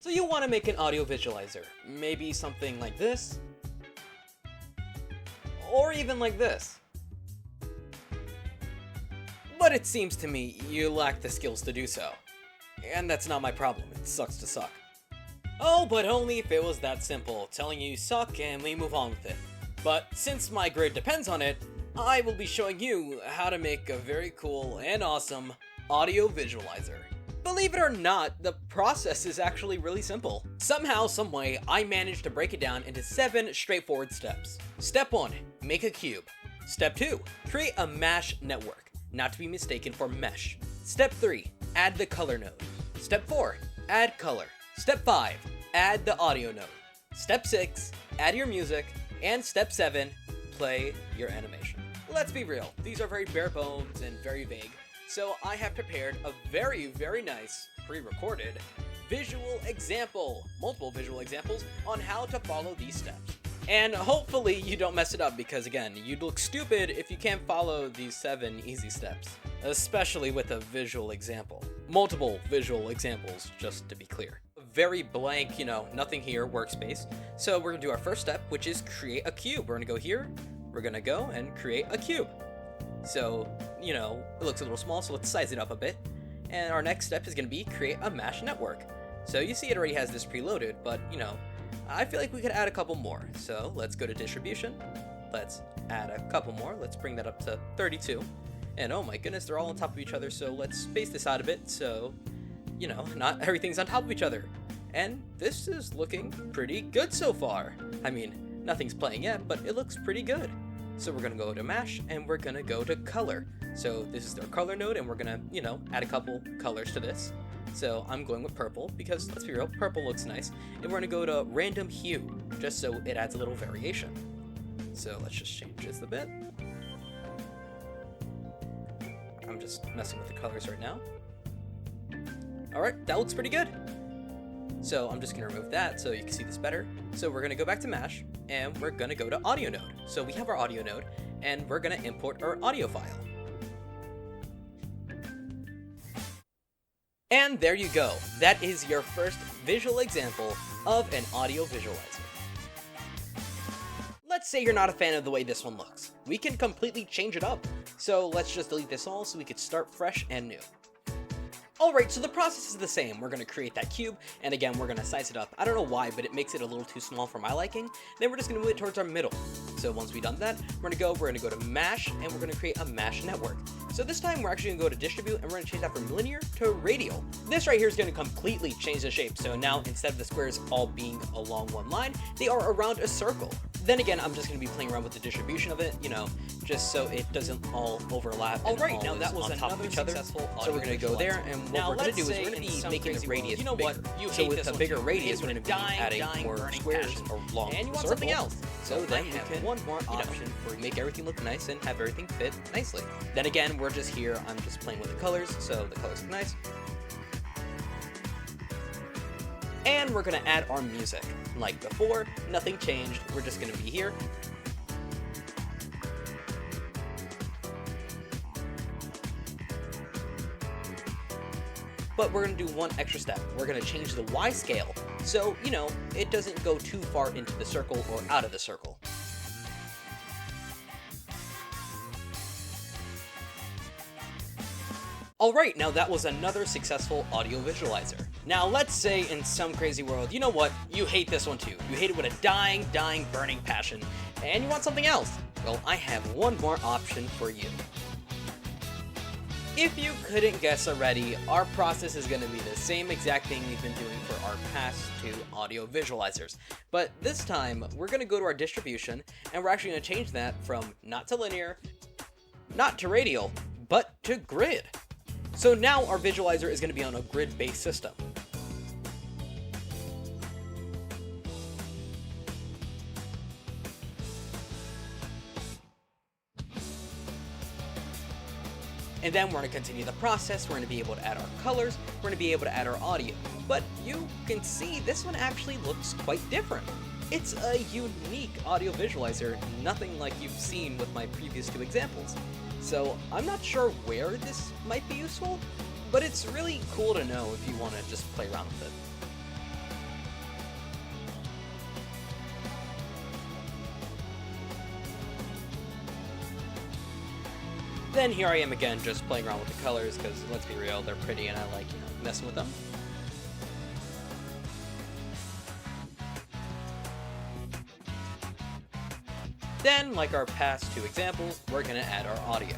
So you want to make an audio visualizer, maybe something like this, or even like this. But it seems to me you lack the skills to do so. And that's not my problem, it sucks to suck. Oh, but only if it was that simple, telling you suck and we move on with it. But since my grade depends on it, I will be showing you how to make a very cool and awesome audio visualizer. Believe it or not, the process is actually really simple. Somehow, someway, I managed to break it down into 7 straightforward steps. Step 1, make a cube. Step 2, create a mesh network, not to be mistaken for mesh. Step 3, add the color node. Step 4, add color. Step 5, add the audio node. Step 6, add your music. And step 7, play your animation. Let's be real, these are very bare bones and very vague. So I have prepared a very nice, pre-recorded multiple visual examples on how to follow these steps. And hopefully you don't mess it up because again, you'd look stupid if you can't follow these 7 easy steps. Especially with a visual example. Multiple visual examples, just to be clear. A very blank, nothing here workspace. So we're gonna do our first step, which is create a cube. We're gonna go here, we're gonna go and create a cube. So, it looks a little small, so let's size it up a bit. And our next step is going to be create a mesh network. So you see it already has this preloaded, but, I feel like we could add a couple more. So let's go to distribution. Let's add a couple more. Let's bring that up to 32. And oh my goodness, they're all on top of each other, so let's space this out a bit so, not everything's on top of each other. And this is looking pretty good so far. I mean, nothing's playing yet, but it looks pretty good. So we're gonna go to mesh and we're gonna go to color. So this is our color node and we're gonna, add a couple colors to this. So I'm going with purple because let's be real, purple looks nice. And we're gonna go to random hue just so it adds a little variation. So let's just change this a bit. I'm just messing with the colors right now. All right, that looks pretty good. So I'm just gonna remove that so you can see this better. So we're gonna go back to mesh and we're gonna go to audio node. So we have our audio node and we're gonna import our audio file. And there you go. That is your first visual example of an audio visualizer. Let's say you're not a fan of the way this one looks. We can completely change it up. So let's just delete this all so we could start fresh and new. Alright, so the process is the same. We're going to create that cube, and again, we're going to size it up. I don't know why, but it makes it a little too small for my liking. Then we're just going to move it towards our middle. So once we've done that, we're going to go to mesh, and we're going to create a mesh network. So this time, we're actually going to go to distribute, and we're going to change that from linear to radial. This right here is going to completely change the shape. So now, instead of the squares all being along one line, they are around a circle. Then again, I'm just going to be playing around with the distribution of it, just so it doesn't all overlap. Alright, now that was on top of each other. So we're going to go there, and what we're going to do is we're going to be making the radius bigger. So with a bigger radius, we're going to be adding more squares or long and you want circles. something else. So then we can one more option for make everything look nice and have everything fit nicely. Then again, we're just here. I'm just playing with the colors, so the colors look nice. And we're gonna add our music. Like before, nothing changed. We're just gonna be here. But we're gonna do one extra step. We're gonna change the Y scale. So, it doesn't go too far into the circle or out of the circle. Alright, now that was another successful audio visualizer. Now let's say in some crazy world, you know what, you hate this one too. You hate it with a dying, burning passion, and you want something else. Well, I have one more option for you. If you couldn't guess already, our process is going to be the same exact thing we've been doing for our past 2 audio visualizers. But this time, we're going to go to our distribution, and we're actually going to change that from not to linear, not to radial, but to grid. So now our visualizer is going to be on a grid-based system. And then we're going to continue the process. We're going to be able to add our colors. We're going to be able to add our audio. But you can see this one actually looks quite different. It's a unique audio visualizer, nothing like you've seen with my previous 2 examples. So I'm not sure where this might be useful, but it's really cool to know if you want to just play around with it. then here I am again just playing around with the colors because let's be real, they're pretty and I like, messing with them. Then, like our past two examples, we're going to add our audio.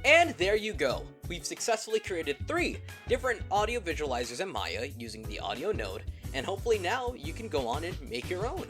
And there you go! We've successfully created 3 different audio visualizers in Maya using the audio node, and hopefully now you can go on and make your own.